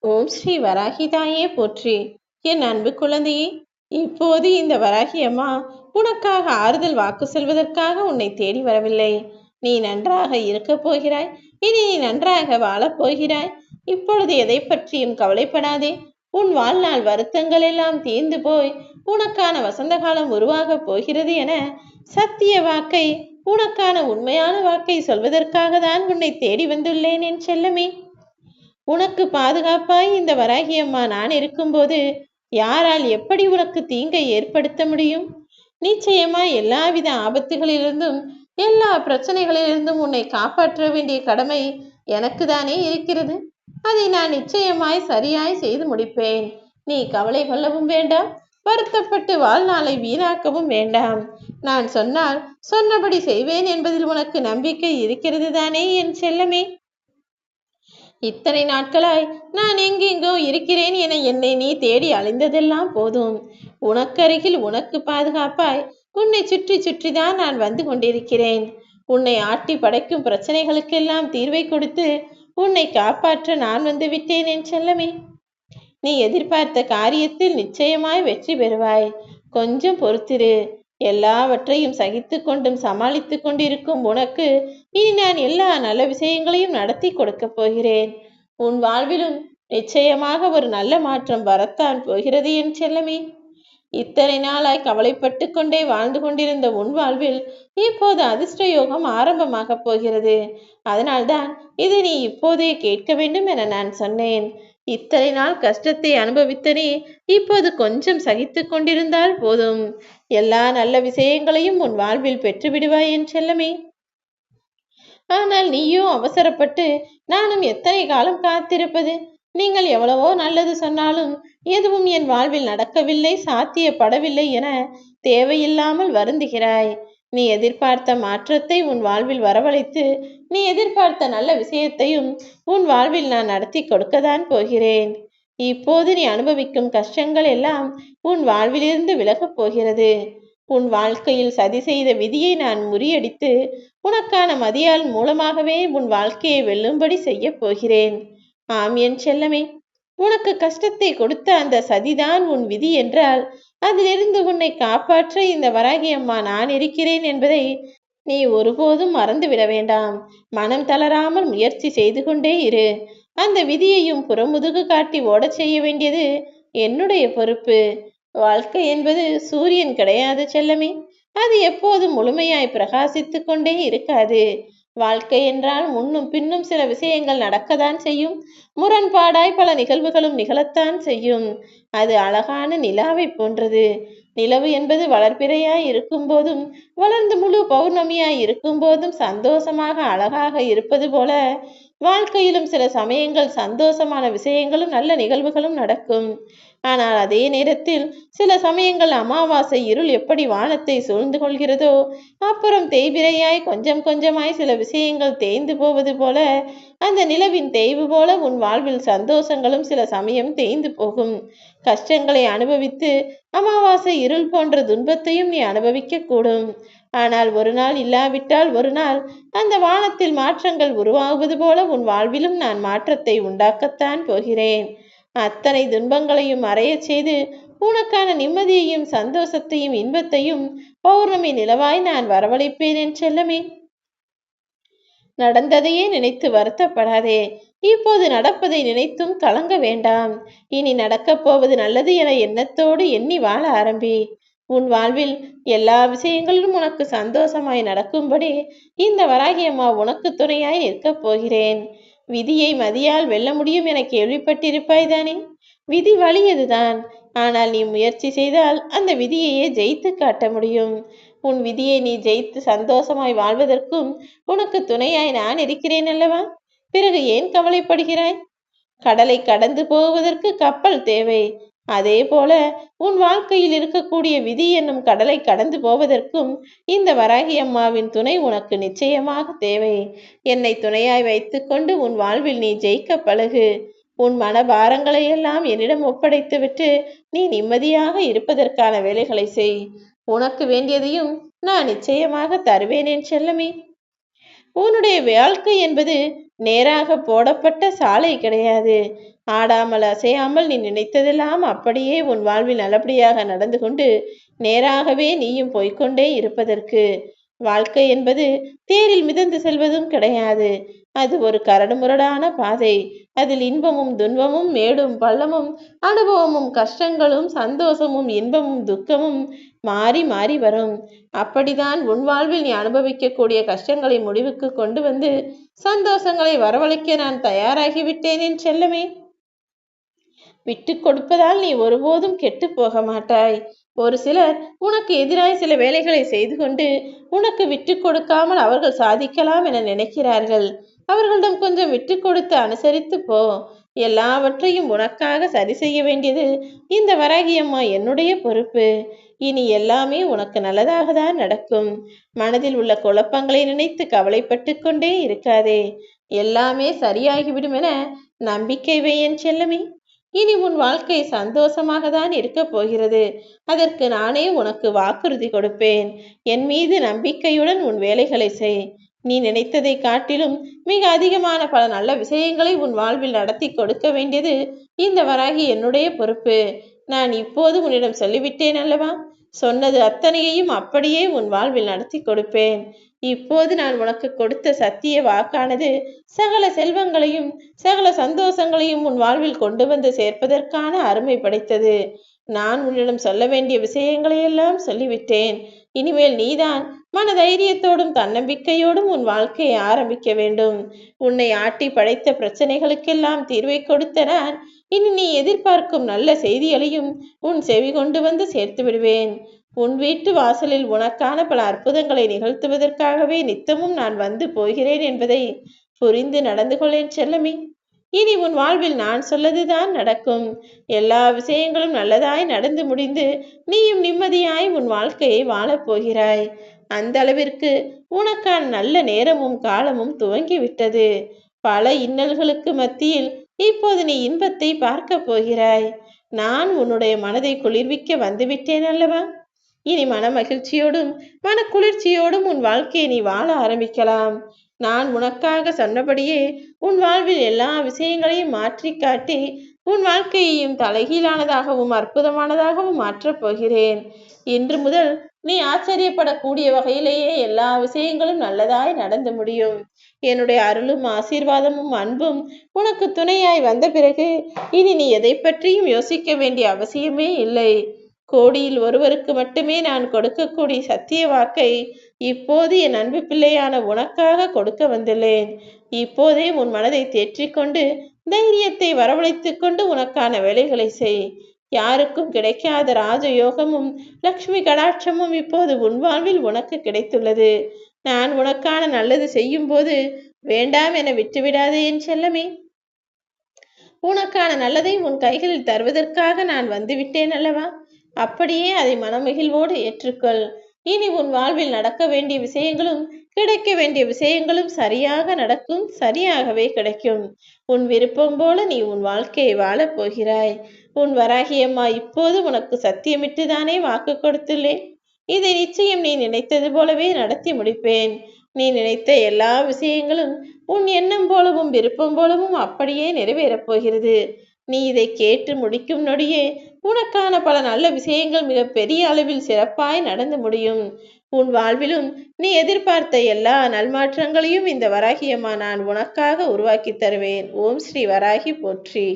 ஓம் ஸ்ரீ வராகி தாயே போற்றி. என் அன்பு குழந்தையே, இப்போது இந்த வராகி அம்மா உனக்காக ஆறுதல் வாக்கு சொல்வதற்காக உன்னை தேடி வரவில்லை. நீ நன்றாக இருக்க போகிறாய். இனி நீ நன்றாக வாழப் போகிறாய். இப்பொழுது எதை பற்றியும் கவலைப்படாதே. உன் வாழ்நாள் வருத்தங்கள் எல்லாம் தீர்ந்து போய் உனக்கான வசந்த காலம் உருவாக போகிறது என சத்திய வாக்கை, உனக்கான உண்மையான வாக்கை சொல்வதற்காக தான் உன்னை தேடி வந்துள்ளேன் என் செல்லமே. உனக்கு பாதுகாப்பாய் இந்த வராகி அம்மா நான் இருக்கும்போது யாரால் எப்படி உனக்கு தீங்கை ஏற்படுத்த முடியும்? நிச்சயமா எல்லாவித ஆபத்துகளிலிருந்தும் எல்லா பிரச்சனைகளிலிருந்தும் உன்னை காப்பாற்ற வேண்டிய கடமை எனக்கு தானே இருக்கிறது. அதை நான் நிச்சயமாய் சரியாய் செய்து முடிப்பேன். நீ கவலை கொள்ளவும் வேண்டாம், வருத்தப்பட்டு வாழ்நாளை வீணாக்கவும் வேண்டாம். நான் சொன்னால் சொன்னபடி செய்வேன் என்பதில் உனக்கு நம்பிக்கை இருக்கிறது தானே என் செல்லமே? இத்தனை நாட்களாய் நான் எங்கெங்கோ இருக்கிறேன் என என்னை நீ தேடி அலைந்ததெல்லாம் போதும். உனக்கருகில் உனக்கு பாதுகாப்பாய் உன்னை சுற்றி சுற்றிதான் நான் வந்து கொண்டிருக்கிறேன். உன்னை ஆட்டி படைக்கும் பிரச்சனைகளுக்கெல்லாம் தீர்வை கொடுத்து உன்னை காப்பாற்ற நான் வந்து விட்டேன் என் செல்லமே. நீ எதிர்பார்த்த காரியத்தில் நிச்சயமாய் வெற்றி பெறுவாய். கொஞ்சம் பொறுத்திரு. எல்லாவற்றையும் சகித்து கொண்டும் சமாளித்து கொண்டிருக்கும் உனக்கு இனி நான் எல்லா நல்ல விஷயங்களையும் நடத்தி கொடுக்க போகிறேன். உன் வாழ்விலும் நிச்சயமாக ஒரு நல்ல மாற்றம் வரத்தான் போகிறது என் செல்லமே. இத்தனை நாளாய் கவலைப்பட்டு கொண்டே வாழ்ந்து கொண்டிருந்த உன் வாழ்வில் இப்போது அதிர்ஷ்ட யோகம் ஆரம்பமாக போகிறது. அதனால்தான் இதை நீ இப்போதே கேட்க வேண்டும் என நான் சொன்னேன். இத்தனை நாள் கஷ்டத்தை அனுபவித்த நீ இப்போது கொஞ்சம் சகித்து கொண்டிருந்தால் போதும். எல்லா நல்ல விஷயங்களையும் உன் வாழ்வில் பெற்று விடுவாய் என் செல்லமே. ஆனால் நீயோ அவசரப்பட்டு நானும் எத்தனை காலம் காத்திருப்பது? நீங்கள் எவ்வளவோ நல்லது சொன்னாலும் எதுவும் என் வாழ்வில் நடக்கவில்லை, சாத்தியப்படவில்லை என தேவையில்லாமல் வருந்துகிறாய். நீ எதிர்பார்த்த மாற்றத்தை உன் வாழ்வில் வரவழைத்து நீ எதிர்பார்த்த நல்ல விஷயத்தையும் உன் வாழ்வில் நான் நடத்தி கொடுக்கத்தான் போகிறேன். இப்போது நீ அனுபவிக்கும் கஷ்டங்கள் எல்லாம் உன் வாழ்விலிருந்து விலகப் போகிறது. உன் வாழ்க்கையில் சதி செய்த விதியை நான் முறியடித்து உனக்கான மதியால் மூலமாகவே உன் வாழ்க்கையை வெல்லும்படி செய்ய போகிறேன். ஆம் என் செல்லமே, உனக்கு கஷ்டத்தை கொடுத்த அந்த சதிதான் உன் விதி என்றால் அதிலிருந்து உன்னை காப்பாற்ற இந்த வராகி அம்மா நான் இருக்கிறேன் என்பதை நீ ஒருபோதும் மறந்துவிட வேண்டாம். மனம் தளராமல் முயற்சி செய்து கொண்டே இரு. அந்த விதியையும் புறமுதுகு காட்டி ஓடச் செய்ய வேண்டியது என்னுடைய பொறுப்பு. வாழ்க்கை என்பது சூரியன் கிடையாது செல்லமே. அது எப்போதும் முழுமையாய் பிரகாசித்து கொண்டே இருக்காது. வாழ்க்கை என்றால் முன்னும் பின்னும் சில விஷயங்கள் நடக்கத்தான் செய்யும். முரண்பாடாய் பல நிகழ்வுகளும் நிகழத்தான் செய்யும். அது அழகான நிலாவை போன்றது. நிலவு என்பது வளர்பிறையாய் இருக்கும் போதும் வளர்ந்து முழு பௌர்ணமியாய் இருக்கும் போதும் சந்தோஷமாக அழகாக இருப்பது போல வாழ்க்கையிலும் சில சமயங்கள் சந்தோஷமான விஷயங்களும் நல்ல நிகழ்வுகளும் நடக்கும். ஆனால் அதே நேரத்தில் சில சமயங்கள் அமாவாசை இருள் எப்படி வானத்தை சூழ்ந்து கொள்கிறதோ அப்புறம் தேய்பிரையாய் கொஞ்சம் கொஞ்சமாய் சில விஷயங்கள் தேய்ந்து போவது போல அந்த நிலவின் தேய்வு போல உன் வாழ்வில் சந்தோஷங்களும் சில சமயம் தேய்ந்து போகும். கஷ்டங்களை அனுபவித்து அமாவாசை இருள் போன்ற துன்பத்தையும் நீ அனுபவிக்க கூடும். ஆனால் ஒரு நாள் இல்லாவிட்டால் ஒரு நாள் அந்த வானத்தில் மாற்றங்கள் உருவாகுவது போல உன் வாழ்விலும் நான் மாற்றத்தை உண்டாக்கத்தான் போகிறேன். அத்தனை துன்பங்களையும் மறையச் செய்து உனக்கான நிம்மதியையும் சந்தோஷத்தையும் இன்பத்தையும் பௌர்ணமி நிலவாய் நான் வரவழைப்பேன் என் செல்லமே. நடந்ததையே நினைத்து வருத்தப்படாதே. இப்போது நடப்பதை நினைத்தும் கலங்க வேண்டாம். இனி நடக்கப் போவது நல்லது என எண்ணத்தோடு எண்ணி வாழ ஆரம்பி. உன் வாழ்வில் எல்லா விஷயங்களிலும் உனக்கு சந்தோஷமாய் நடக்கும்படி இந்த வராகி அம்மா உனக்கு துணையாய் நிற்கப் போகிறேன். விதியை மதியால் வெல்ல முடியும் என கேள்விப்பட்டிருப்பாய் தானே? விதி வலியதுதான். ஆனால் நீ முயற்சி செய்தால் அந்த விதியையே ஜெயித்து காட்ட முடியும். உன் விதியை நீ ஜெயித்து சந்தோஷமாய் வாழ்வதற்கும் உனக்கு துணையாய் நான் இருக்கிறேன் அல்லவா? பிறகு ஏன் கவலைப்படுகிறாய்? கடலை கடந்து போவதற்கு கப்பல் தேவை. அதே போல உன் வாழ்க்கையில் இருக்கக்கூடிய விதி என்னும் கடலை கடந்து போவதற்கும் இந்த வராகி அம்மாவின் துணை உனக்கு நிச்சயமாக தேவை. என்னை துணையாய் வைத்துக்கொண்டு உன் வாழ்வில் நீ ஜெயிக்க பழகு. உன் மனபாரங்களை எல்லாம் என்னிடம் ஒப்படைத்துவிட்டு நீ நிம்மதியாக இருப்பதற்கான வேலைகளை செய். உனக்கு வேண்டியதையும் நான் நிச்சயமாக தருவேன் என் செல்லமே. உன்னுடைய வாழ்க்கை என்பது நேராக போடப்பட்ட சாலை கிடையாது. ஆடாமல் அசையாமல் நீ நினைத்ததெல்லாம் அப்படியே உன் வாழ்வில் நல்லபடியாக நடந்து கொண்டு நேராகவே நீயும் போய்கொண்டே இருப்பதற்கு. வாழ்க்கை என்பது தேரில் மிதந்து செல்வதும் கிடையாது. அது ஒரு கரடுமுரடான பாதை. அதில் இன்பமும் துன்பமும் மேடும் பள்ளமும் அனுபவமும் கஷ்டங்களும் சந்தோஷமும் இன்பமும் துக்கமும் மாறி மாறி வரும். அப்படிதான் உன் வாழ்வில் நீ அனுபவிக்கக்கூடிய கஷ்டங்களை முடிவுக்கு கொண்டு வந்து சந்தோஷங்களை வரவழைக்க நான் தயாராகிவிட்டேன் என் செல்லமே. விட்டு கொடுப்பதால் நீ ஒருபோதும் கெட்டு போக மாட்டாய். ஒரு சிலர் உனக்கு எதிராய் சில வேலைகளை செய்து கொண்டு உனக்கு விட்டு கொடுக்காமல் அவர்கள் சாதிக்கலாம் என நினைக்கிறார்கள். அவர்களிடம் கொஞ்சம் விட்டு கொடுத்து அனுசரித்து போ. எல்லாவற்றையும் உனக்காக சரி செய்ய வேண்டியது இந்த வராகி அம்மா என்னுடைய பொறுப்பு. இனி எல்லாமே உனக்கு நல்லதாக தான் நடக்கும். மனதில் உள்ள குழப்பங்களை நினைத்து கவலைப்பட்டு கொண்டே இருக்காதே. எல்லாமே சரியாகிவிடும் என நம்பிக்கை வை என் செல்லமே. இனி உன் வாழ்க்கை சந்தோஷமாக தான் இருக்க போகிறது. அதற்கு நானே உனக்கு வாக்குறுதி கொடுப்பேன். என் மீது நம்பிக்கையுடன் உன் வேலைகளை செய். நீ நினைத்ததை காட்டிலும் மிக அதிகமான பல நல்ல விஷயங்களை உன் வாழ்வில் நடத்தி கொடுக்க வேண்டியது இந்த வராகி என்னுடைய பொறுப்பு. நான் இப்போது உன்னிடம் சொல்லிவிட்டேன் அல்லவா? சொன்னது அத்தனையையும் அப்படியே உன் வாழ்வில் நடத்தி கொடுப்பேன். இப்போது நான் உனக்கு கொடுத்த சத்திய வாக்கானது சகல செல்வங்களையும் சகல சந்தோஷங்களையும் உன் வாழ்வில் கொண்டு வந்து சேர்ப்பதற்கான அருமை படைத்தது. நான் உன்னிடம் சொல்ல வேண்டிய விஷயங்களை எல்லாம் சொல்லிவிட்டேன். இனிமேல் நீதான் மன தைரியத்தோடும் தன்னம்பிக்கையோடும் உன் வாழ்க்கையை ஆரம்பிக்க வேண்டும். உன்னை ஆட்டி படைத்த பிரச்சனைகளுக்கெல்லாம் தீர்வை கொடுத்த நான் இனி நீ எதிர்பார்க்கும் நல்ல செய்திகளையும் உன் செவி கொண்டு வந்து சேர்த்து விடுவேன். உன் வீட்டு வாசலில் உனக்கான பல அற்புதங்களை நிகழ்த்துவதற்காகவே நித்தமும் நான் வந்து போகிறேன் என்பதை புரிந்து நடந்து கொள்ளேன் செல்லமே. இனி உன் வாழ்வில் நான் சொல்லதுதான் நடக்கும். எல்லா விஷயங்களும் நல்லதாய் நடந்து முடிந்து நீயும் நிம்மதியாய் உன் வாழ்க்கையை வாழப்போகிறாய். அந்த அளவிற்கு உனக்கான நல்ல நேரமும் காலமும் துவங்கிவிட்டது. பல இன்னல்களுக்கு மத்தியில் இப்போது நீ இன்பத்தை பார்க்க போகிறாய். நான் உன்னுடைய மனதை குளிர்விக்க வந்துவிட்டேன் அல்லவா? இனி மன மகிழ்ச்சியோடும் மன குளிர்ச்சியோடும் உன் வாழ்க்கையை நீ வாழ ஆரம்பிக்கலாம். நான் உனக்காக சொன்னபடியே உன் வாழ்வில் எல்லா விஷயங்களையும் மாற்றி காட்டி உன் வாழ்க்கையையும் தலைகீழானதாகவும் அற்புதமானதாகவும் மாற்றப் போகிறேன். இன்று முதல் நீ ஆச்சரியப்படக்கூடிய வகையிலேயே எல்லா விஷயங்களும் நல்லதாய் நடந்து முடியும். என்னுடைய அருளும் ஆசீர்வாதமும் அன்பும் உனக்கு துணையாய் வந்த பிறகு இனி நீ எதை பற்றியும் யோசிக்க வேண்டிய அவசியமே இல்லை. கோடியில் ஒருவருக்கு மட்டுமே நான் கொடுக்கக்கூடிய சத்திய வாக்கை இப்போது என் அன்பு பிள்ளையான உனக்காக கொடுக்க வந்துள்ளேன். இப்போதே உன் மனதை தேற்றிக்கொண்டு தைரியத்தை வரவழைத்துக் கொண்டு உனக்கான வேலைகளை செய். யாருக்கும் கிடைக்காத ராஜயோகமும் லக்ஷ்மி கடாட்சமும் இப்போது உன் வாழ்வில் உனக்கு கிடைத்துள்ளது. நான் உனக்கான நல்லது செய்யும் போது வேண்டாம் என விட்டுவிடாதே என் செல்லமே. உனக்கான நல்லதை உன் கைகளில் தருவதற்காக நான் வந்துவிட்டேன் அல்லவா? அப்படியே அதை மனமகிழ்வோடு ஏற்றுக்கொள். இனி உன் வாழ்வில் நடக்க வேண்டிய விஷயங்களும் கிடைக்க வேண்டிய விஷயங்களும் சரியாக நடக்கும், சரியாகவே கிடைக்கும். உன் விருப்பம் போல நீ உன் வாழ்க்கையை வாழப் போகிறாய். உன் வராகியம்மா இப்போது உனக்கு சத்தியமிட்டுதானே வாக்கு கொடுத்துள்ளேன். இதை நிச்சயம் நீ நினைத்தது போலவே நடத்தி முடிப்பேன். நீ நினைத்த எல்லா விஷயங்களும் உன் எண்ணம் போலவும் விருப்பம் போலவும் அப்படியே நிறைவேறப் போகிறது. நீ இதை கேட்டு முடிக்கும் நொடியே உனக்கான பல நல்ல விஷயங்கள் மிக பெரிய அளவில் சிறப்பாய் நடந்து முடியும். உன் வாழ்விலும் நீ எதிர்பார்த்த எல்லா நல்மாற்றங்களையும் இந்த வராகியம்மா நான் உனக்காக உருவாக்கி தருவேன். ஓம் ஸ்ரீ வராகி போற்றி.